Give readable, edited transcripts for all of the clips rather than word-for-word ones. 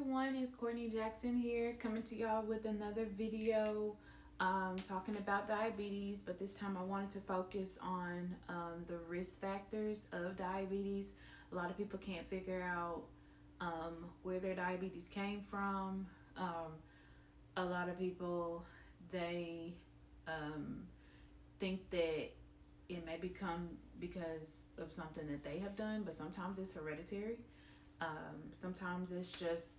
everyone, it's Courtney Jackson here coming to y'all with another video talking about diabetes, but this time I wanted to focus on the risk factors of diabetes. A lot of people can't figure out where their diabetes came from. A lot of people, they um, think that it may become because of something that they have done, but sometimes it's hereditary. Sometimes it's just,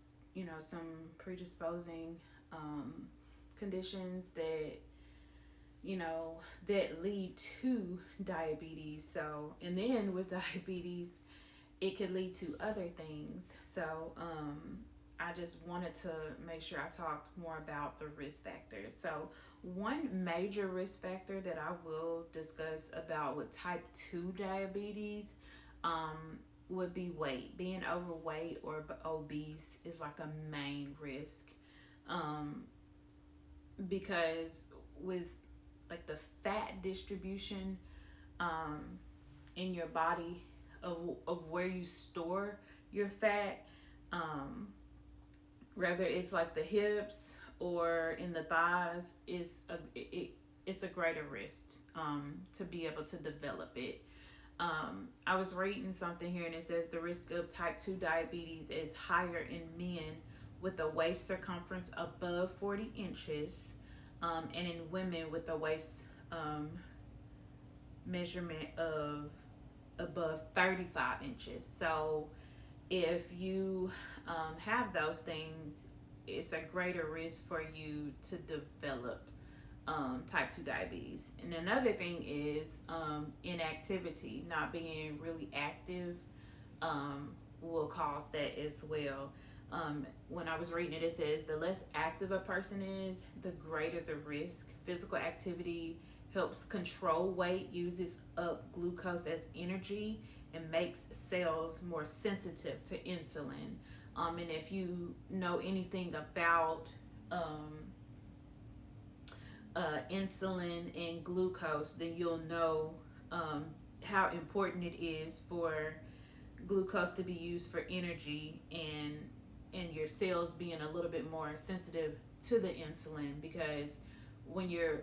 some predisposing conditions that lead to diabetes. So, and then with diabetes, it could lead to other things. So, I just wanted to make sure I talked more about the risk factors. So, one major risk factor that I will discuss about with type 2 diabetes um, would be weight. Being overweight or obese is like a main risk um, because with like the fat distribution um, in your body of where you store your fat, um, whether it's like the hips or in the thighs, it's a greater risk to be able to develop it. I was reading something here and it says the risk of type 2 diabetes is higher in men with a waist circumference above 40 inches and in women with a waist measurement of above 35 inches. So if you have those things, it's a greater risk for you to develop type 2 diabetes. And another thing is inactivity, not being really active will cause that as well. When I was reading it, it says the less active a person is, the greater the risk. Physical activity helps control weight, uses up glucose as energy, and makes cells more sensitive to insulin. And if you know anything about insulin and glucose, then you'll know how important it is for glucose to be used for energy and your cells being a little bit more sensitive to the insulin, because when your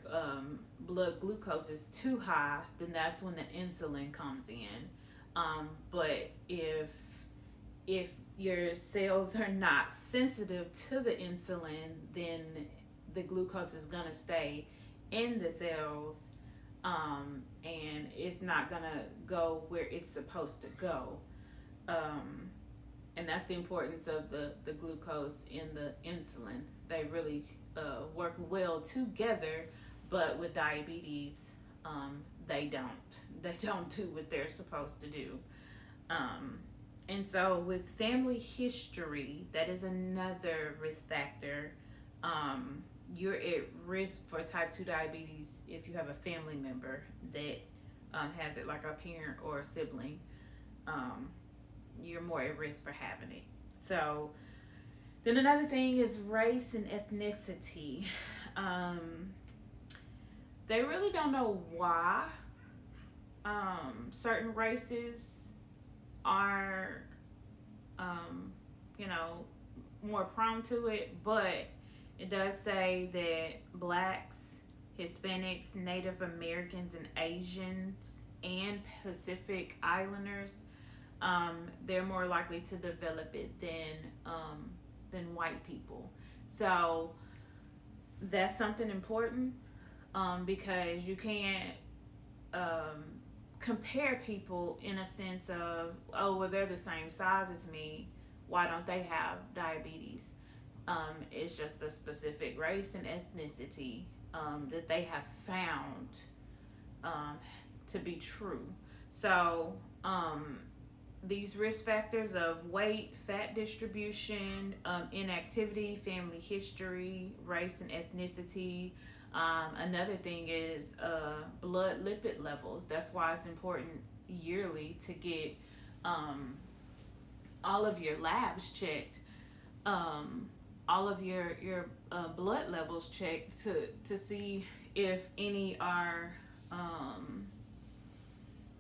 blood glucose is too high, then that's when the insulin comes in. But if your cells are not sensitive to the insulin, then the glucose is gonna stay in the cells, and it's not gonna go where it's supposed to go. Um, and that's the importance of the glucose and the insulin. They really work well together, but with diabetes, they don't. They don't do what they're supposed to do. Um, and so, with family history, that is another risk factor. You're at risk for type 2 diabetes if you have a family member that has it, like a parent or a sibling. Um, you're more at risk for having it. So, then another thing is race and ethnicity. Um, they really don't know why certain races are, um, you know, more prone to it, but it does say that blacks, Hispanics, Native Americans, and Asians and Pacific Islanders, they're more likely to develop it than white people. So that's something important because you can't um, compare people in a sense of, oh, well, they're the same size as me. Why don't they have diabetes? It's just a specific race and ethnicity that they have found um, to be true. So, these risk factors of weight, fat distribution, inactivity, family history, race and ethnicity. Another thing is blood lipid levels. That's why it's important yearly to get all of your labs checked, um, all of your blood levels checked to see if any are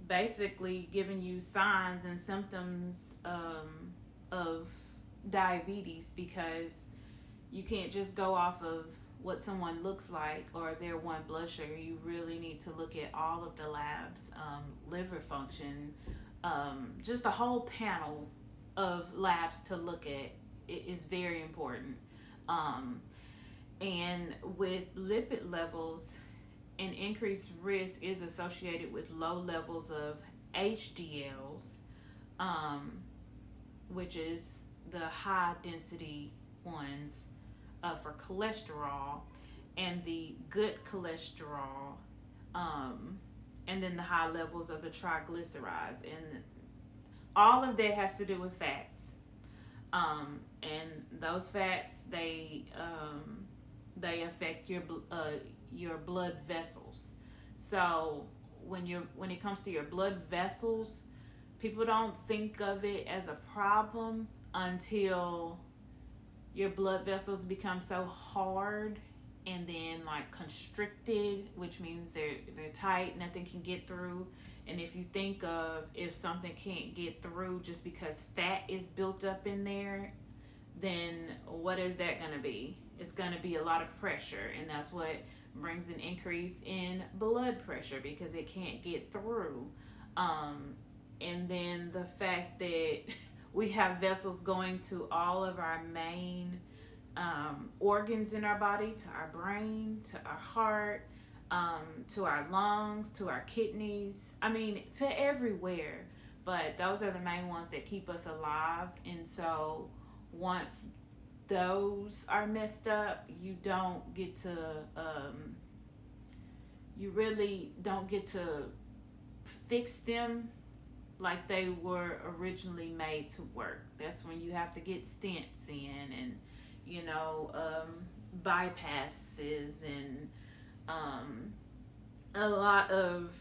basically giving you signs and symptoms of diabetes, because you can't just go off of what someone looks like or their one blood sugar. You really need to look at all of the labs, liver function, just a whole panel of labs to look at. It is very important. Um, and with lipid levels, an increased risk is associated with low levels of HDLs, um, which is the high density ones for cholesterol, and the good cholesterol, um, and then the high levels of the triglycerides. And all of that has to do with fats. And those fats, they affect your blood vessels. So when it comes to your blood vessels, people don't think of it as a problem until your blood vessels become so hard and then like constricted, which means they're tight, nothing can get through. And if you think of, if something can't get through just because fat is built up in there, then what is that going to be? It's going to be a lot of pressure, and that's what brings an increase in blood pressure, because it can't get through. Um, and then the fact that we have vessels going to all of our main organs in our body, to our brain, to our heart, to our lungs, to our kidneys. I mean, to everywhere. But those are the main ones that keep us alive. And so once those are messed up, you don't get to, you really don't get to fix them like they were originally made to work. That's when you have to get stents in, and bypasses, and um, a lot of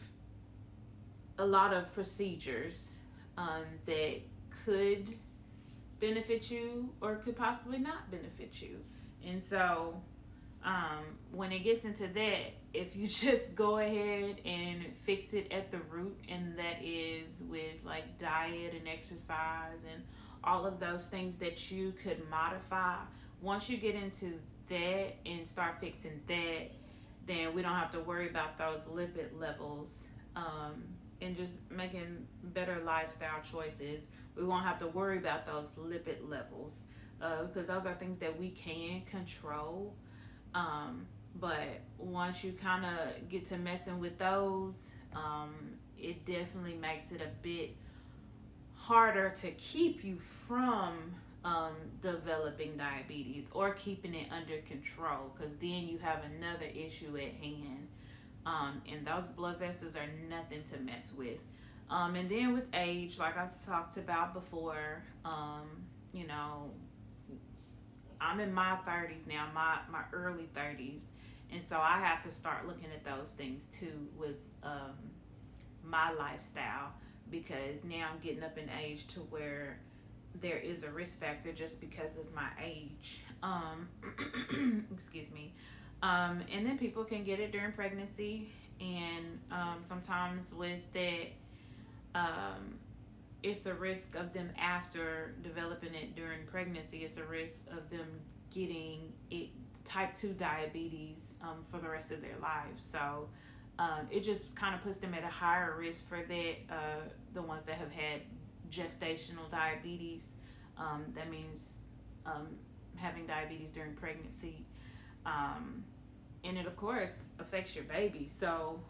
procedures that could benefit you or could possibly not benefit you. And so when it gets into that, if you just go ahead and fix it at the root, and that is with like diet and exercise and all of those things that you could modify, once you get into that and start fixing that, then we don't have to worry about those lipid levels, and just making better lifestyle choices. We won't have to worry about those lipid levels, because those are things that we can control. But once you kind of get to messing with those, it definitely makes it a bit harder to keep you from developing diabetes or keeping it under control, because then you have another issue at hand. And those blood vessels are nothing to mess with. And then with age, like I talked about before, you know, I'm in my 30s now, my early 30s. And so I have to start looking at those things too with my lifestyle, because now I'm getting up in age to where there is a risk factor just because of my age. Excuse me. And then people can get it during pregnancy, and sometimes with that, it's a risk of them after developing it during pregnancy. It's a risk of them getting it type 2 diabetes for the rest of their lives. So it just kind of puts them at a higher risk for that. The ones that have had gestational diabetes, that means having diabetes during pregnancy. And it, of course, affects your baby. So,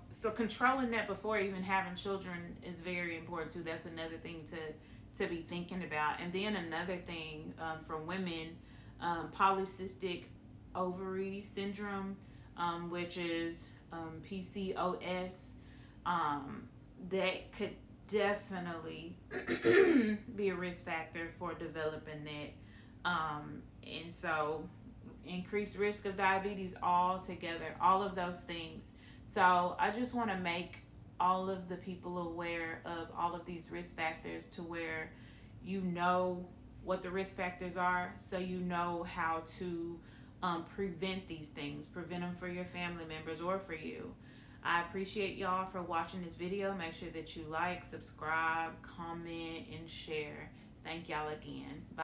so controlling that before even having children is very important too. That's another thing to be thinking about. And then another thing for women, polycystic ovary syndrome, which is PCOS, that could definitely be a risk factor for developing that. And so increased risk of diabetes altogether, all of those things. So I just want to make all of the people aware of all of these risk factors, to where you know what the risk factors are, so you know how to prevent these things, prevent them for your family members or for you. I appreciate y'all for watching this video. Make sure that you like, subscribe, comment, and share. Thank y'all again. Bye.